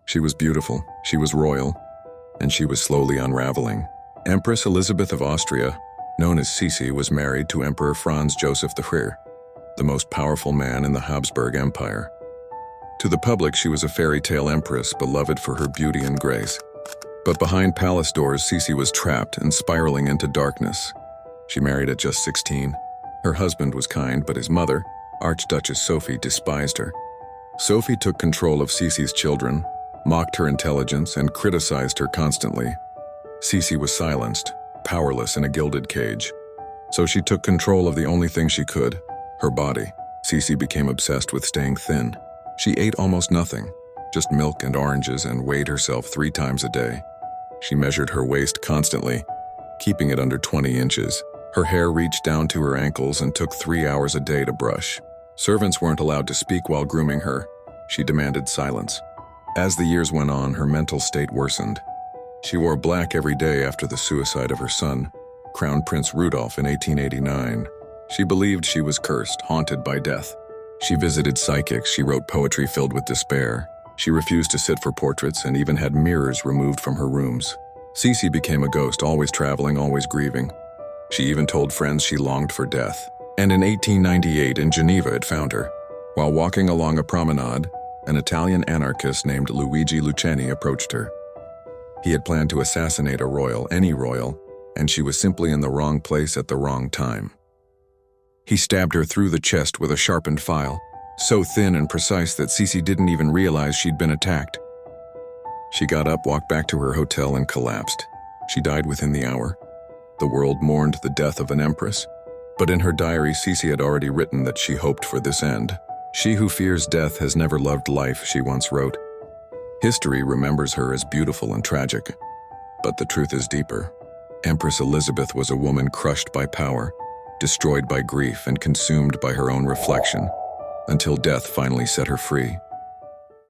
She was beautiful, she was royal, and she was slowly unraveling. Empress Elizabeth of Austria, known as Sisi, was married to Emperor Franz Joseph III, the most powerful man in the Habsburg Empire. To the public, she was a fairy tale empress, beloved for her beauty and grace. But behind palace doors, Sisi was trapped and spiraling into darkness. She married at just 16. Her husband was kind, but his mother, Archduchess Sophie, despised her. Sophie took control of Sisi's children, mocked her intelligence, and criticized her constantly. Sisi was silenced, powerless in a gilded cage. So she took control of the only thing she could, her body. Sisi became obsessed with staying thin. She ate almost nothing, just milk and oranges, and weighed herself 3 times a day. She measured her waist constantly, keeping it under 20 inches. Her hair reached down to her ankles and took 3 hours a day to brush. Servants weren't allowed to speak while grooming her. She demanded silence. As the years went on, her mental state worsened. She wore black every day after the suicide of her son, Crown Prince Rudolph, in 1889. She believed she was cursed, haunted by death. She visited psychics, she wrote poetry filled with despair. She refused to sit for portraits and even had mirrors removed from her rooms. Sisi became a ghost, always traveling, always grieving. She even told friends she longed for death. And in 1898 in Geneva it found her. While walking along a promenade, an Italian anarchist named Luigi Lucchini approached her. He had planned to assassinate a royal, any royal, and she was simply in the wrong place at the wrong time. He stabbed her through the chest with a sharpened file, so thin and precise that Sisi didn't even realize she'd been attacked. She got up, walked back to her hotel, and collapsed. She died within the hour. The world mourned the death of an empress, but in her diary, Sisi had already written that she hoped for this end. "She who fears death has never loved life," she once wrote. History remembers her as beautiful and tragic, but the truth is deeper. Empress Elizabeth was a woman crushed by power, destroyed by grief, and consumed by her own reflection, until death finally set her free.